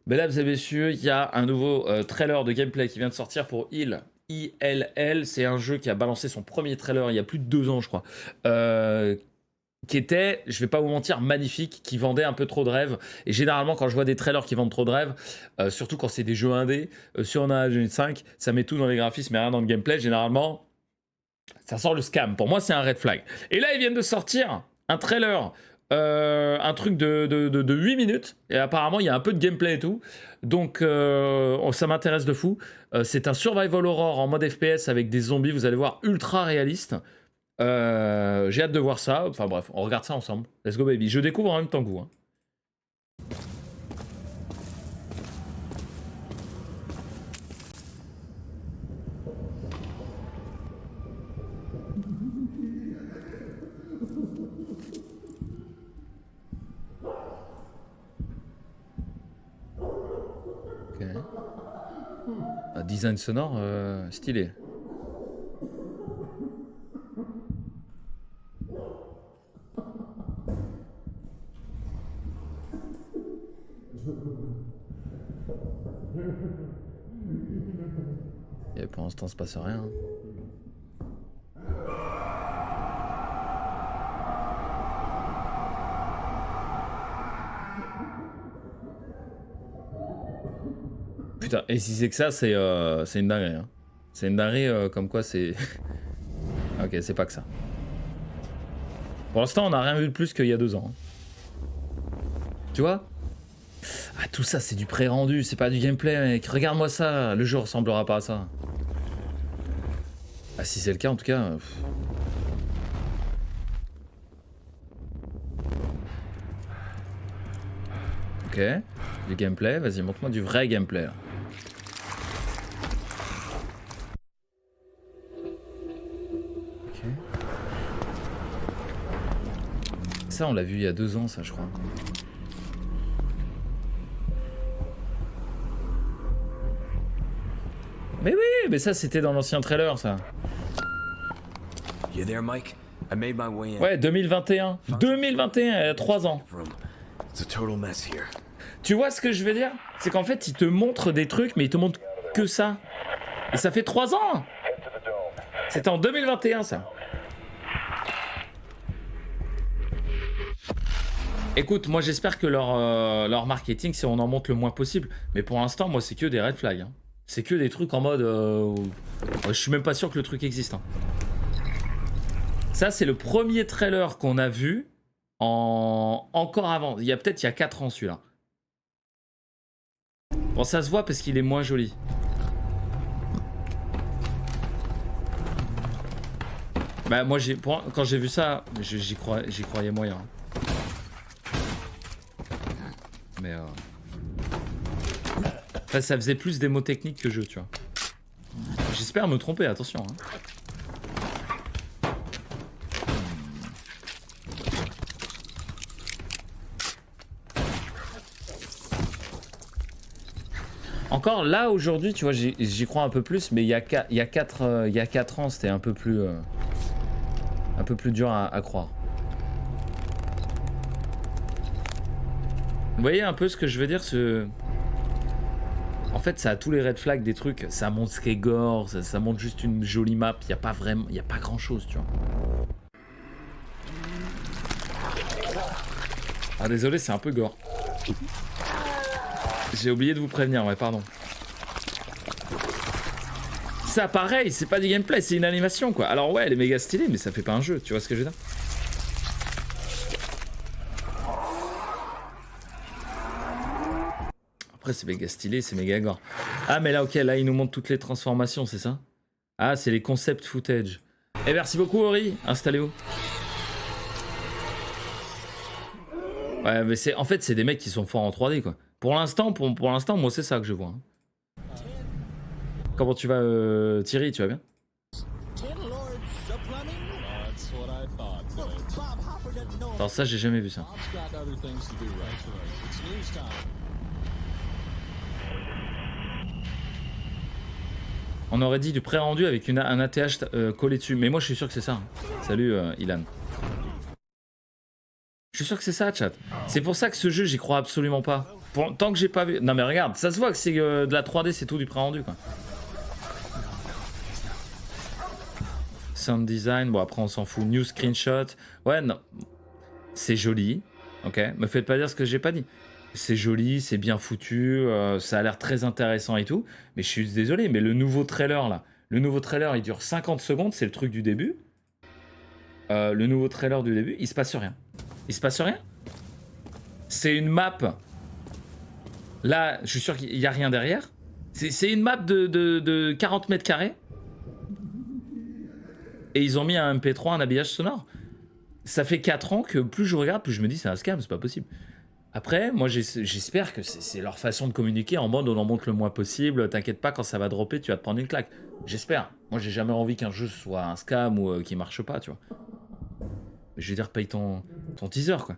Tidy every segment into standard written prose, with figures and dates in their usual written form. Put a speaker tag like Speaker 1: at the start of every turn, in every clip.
Speaker 1: Mesdames et messieurs, il y a un nouveau trailer de gameplay qui vient de sortir pour ILL. C'est un jeu qui a balancé son premier trailer il y a plus de 2 ans, je crois. Qui était, je vais pas vous mentir, magnifique, qui vendait un peu trop de rêves. Et généralement, quand je vois des trailers qui vendent trop de rêves, surtout quand c'est des jeux indés, sur Unreal 5, ça met tout dans les graphismes mais rien dans le gameplay. Généralement, ça sort le scam. Pour moi, c'est un red flag. Et là, ils viennent de sortir un trailer, un truc de 8 minutes. Et apparemment, il y a un peu de gameplay et tout. Donc, ça m'intéresse de fou. C'est un survival horror en mode FPS avec des zombies, vous allez voir, ultra réaliste. J'ai hâte de voir ça. Enfin bref, on regarde ça ensemble. Let's go baby. Je découvre en même temps que vous. Hein. Ok. Un design sonore stylé. Et pour l'instant, se passe rien. Putain, et si c'est que ça, c'est une dinguerie. Hein. C'est une dinguerie comme quoi c'est... ok, c'est pas que ça. Pour l'instant, on n'a rien vu de plus qu'il y a 2 ans. Hein. Tu vois? Ah, tout ça, c'est du pré-rendu, c'est pas du gameplay, mec. Regarde-moi ça, le jeu ressemblera pas à ça. Ah, si c'est le cas, en tout cas... Ok, du gameplay, vas-y, montre-moi du vrai gameplay. Là. Ok. Ça, on l'a vu il y a 2 ans, ça, je crois. Mais oui, mais ça, c'était dans l'ancien trailer, ça.
Speaker 2: You there, Mike? I made my way in.
Speaker 1: Ouais, 2021. 2021, il y a 3 ans.
Speaker 2: It's a total mess here.
Speaker 1: Tu vois ce que je veux dire? C'est qu'en fait, il te montre des trucs, mais il te montre que ça. Et ça fait 3 ans. C'était en 2021, ça. Écoute, moi j'espère que leur marketing, c'est on en montre le moins possible. Mais pour l'instant, moi, c'est que des red flags. Hein. C'est que des trucs en mode... je suis même pas sûr que le truc existe. Hein. Ça, c'est le premier trailer qu'on a vu encore avant. Il y a peut-être 4 ans, celui-là. Bon, ça se voit parce qu'il est moins joli. Bah, moi, quand j'ai vu ça, j'y croyais moyen. Mais... Enfin, ça faisait plus démo technique que jeu, tu vois. J'espère me tromper, attention. Hein. Encore là aujourd'hui, tu vois, j'y crois un peu plus, mais il y a 4 ans, c'était un peu plus dur à croire. Vous voyez un peu ce que je veux dire, En fait, ça a tous les red flags des trucs. Ça montre ce qu'est gore, ça montre juste une jolie map. Il y a pas vraiment, il y a pas grand chose, tu vois. Ah désolé, c'est un peu gore. J'ai oublié de vous prévenir, ouais, pardon. Ça, pareil, c'est pas du gameplay, c'est une animation, quoi. Alors ouais, elle est méga stylée, mais ça fait pas un jeu, tu vois ce que je veux dire? Après, c'est méga stylé, c'est méga gore. Ah, mais là, ok, là, il nous montre toutes les transformations, c'est ça? Ah, c'est les concept footage. Eh, merci beaucoup, Ori. Installez-vous. Ouais, mais en fait, c'est des mecs qui sont forts en 3D, quoi. Pour l'instant, moi, c'est ça que je vois. Hein. Comment tu vas, Thierry? Tu vas bien? Alors ça, j'ai jamais vu ça. On aurait dit du pré-rendu avec un ATH collé dessus. Mais moi, je suis sûr que c'est ça. Salut, Ilan. Je suis sûr que c'est ça, chat. C'est pour ça que ce jeu, j'y crois absolument pas. Tant que j'ai pas vu... Non mais regarde, ça se voit que c'est de la 3D, c'est tout du pré-rendu quoi. Sound design, bon après on s'en fout. New screenshot. Ouais, non. C'est joli. Ok, me faites pas dire ce que j'ai pas dit. C'est joli, c'est bien foutu, ça a l'air très intéressant et tout. Mais je suis désolé, mais le nouveau trailer là, le nouveau trailer il dure 50 secondes, c'est le truc du début. Le nouveau trailer du début, il se passe rien. Il se passe rien. C'est une map. Là, je suis sûr qu'il n'y a rien derrière. C'est une map de 40 mètres carrés. Et ils ont mis un MP3, un habillage sonore. Ça fait 4 ans que plus je regarde, plus je me dis c'est un scam, c'est pas possible. Après, moi j'espère que c'est leur façon de communiquer en mode on en montre le moins possible, t'inquiète pas, quand ça va dropper, tu vas te prendre une claque. J'espère. Moi j'ai jamais envie qu'un jeu soit un scam ou qu'il marche pas, tu vois. Je veux dire, paye ton teaser quoi.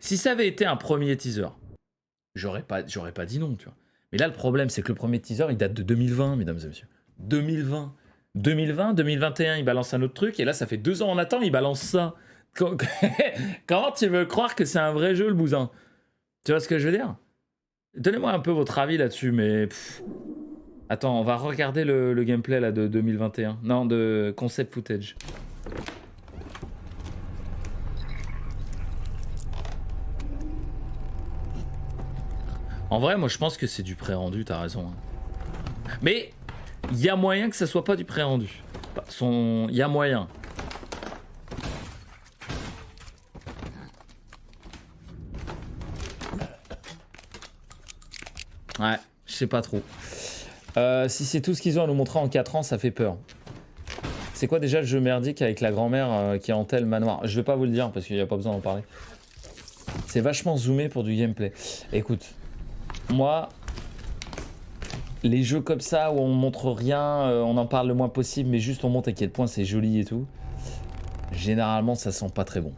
Speaker 1: Si ça avait été un premier teaser, j'aurais pas dit non, tu vois. Mais là le problème c'est que le premier teaser il date de 2020, mesdames et messieurs. 2020. 2020, 2021, il balance un autre truc, et là ça fait 2 ans en attend, il balance ça. Comment tu veux croire que c'est un vrai jeu le bousin? Tu vois ce que je veux dire? Donnez-moi un peu votre avis là-dessus, mais... Attends, on va regarder le gameplay là de 2021. Non, de concept footage. En vrai, moi je pense que c'est du pré-rendu, t'as raison. Hein. Mais il y a moyen que ça soit pas du pré-rendu. Il y a moyen. Ouais, je sais pas trop. Si c'est tout ce qu'ils ont à nous montrer en 4 ans, ça fait peur. C'est quoi déjà le jeu merdique avec la grand-mère qui hantait le manoir? Je vais pas vous le dire parce qu'il n'y a pas besoin d'en parler. C'est vachement zoomé pour du gameplay. Écoute, moi, les jeux comme ça où on montre rien, on en parle le moins possible, mais juste on montre à quel point c'est joli et tout, généralement ça sent pas très bon.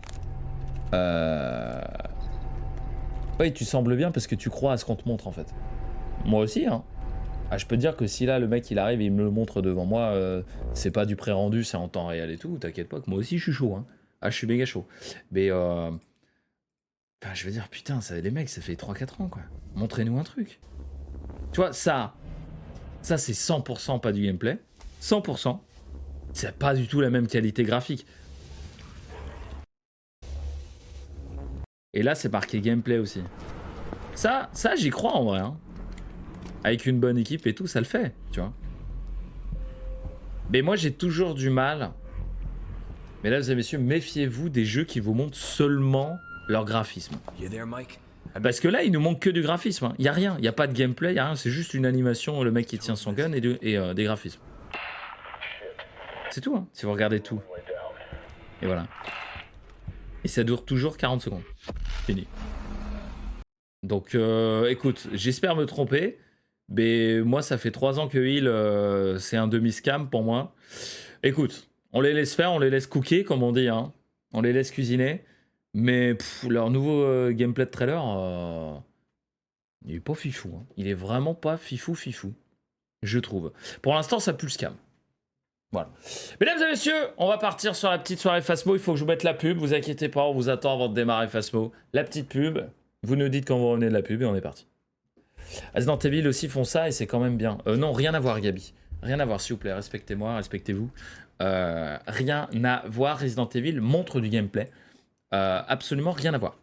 Speaker 1: Oui, tu sembles bien parce que tu crois à ce qu'on te montre en fait. Moi aussi, hein. Ah, je peux te dire que si là le mec il arrive et il me le montre devant moi, c'est pas du pré-rendu, c'est en temps réel et tout, t'inquiète pas que moi aussi je suis chaud, hein. Ah, je suis méga chaud. Mais enfin, je veux dire, putain, ça, les mecs, ça fait 3-4 ans quoi. Montrez-nous un truc. Tu vois, ça c'est 100% pas du gameplay. 100%. C'est pas du tout la même qualité graphique. Et là, c'est marqué gameplay aussi. Ça j'y crois en vrai, hein. Avec une bonne équipe et tout, ça le fait, tu vois. Mais moi, j'ai toujours du mal. Mesdames et messieurs, méfiez-vous des jeux qui vous montrent seulement leur graphisme. Parce que là, il nous manque que du graphisme. Hein. Il n'y a rien, il n'y a pas de gameplay, il n'y a rien. C'est juste une animation, le mec qui tient son gun et des graphismes. C'est tout, hein, si vous regardez tout. Et voilà. Et ça dure toujours 40 secondes. Fini. Donc, écoute, j'espère me tromper. Mais moi, ça fait 3 ans que Hill, c'est un demi-scam pour moi. Écoute, on les laisse faire, on les laisse cooker, comme on dit. Hein. On les laisse cuisiner. Mais leur nouveau gameplay de trailer, il est pas fifou. Hein. Il est vraiment pas fifou, je trouve. Pour l'instant, ça pue le scam. Voilà. Mesdames et messieurs, on va partir sur la petite soirée Phasmo. Il faut que je vous mette la pub. Vous inquiétez pas, on vous attend avant de démarrer Phasmo. La petite pub. Vous nous dites quand vous revenez de la pub et on est parti. Resident Evil aussi font ça et c'est quand même bien. Non, rien à voir, Gabi. Rien à voir, s'il vous plaît. Respectez-moi, respectez-vous. Rien à voir. Resident Evil montre du gameplay. Absolument rien à voir.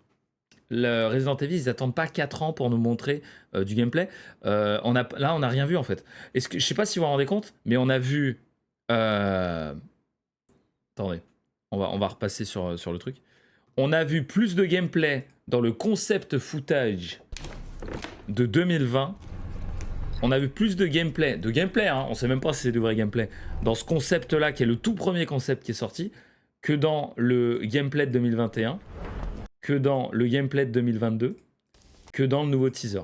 Speaker 1: Le Resident Evil, ils attendent pas 4 ans pour nous montrer du gameplay. Là, on n'a rien vu en fait. Je sais pas si vous vous rendez compte, mais on a vu. Attendez, on va repasser sur le truc. On a vu plus de gameplay dans le concept footage de 2020. On a vu plus de gameplay, hein, on sait même pas si c'est du vrai gameplay, dans ce concept-là, qui est le tout premier concept qui est sorti, que dans le gameplay de 2021, que dans le gameplay de 2022, que dans le nouveau teaser.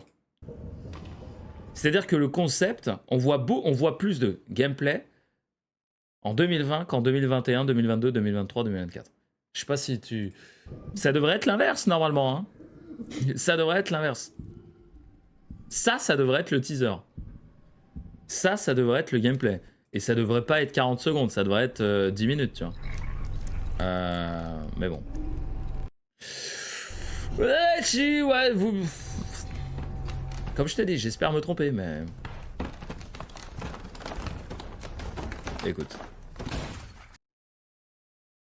Speaker 1: C'est-à-dire que le concept, on voit plus de gameplay en 2020 qu'en 2021, 2022, 2023, 2024. Je sais pas si tu... Ça devrait être l'inverse, normalement. Hein. Ça devrait être l'inverse. Ça devrait être le teaser. Ça devrait être le gameplay. Et ça devrait pas être 40 secondes, ça devrait être 10 minutes, tu vois. Mais bon. Ouais, vous... Comme je t'ai dit, j'espère me tromper, mais... Écoute.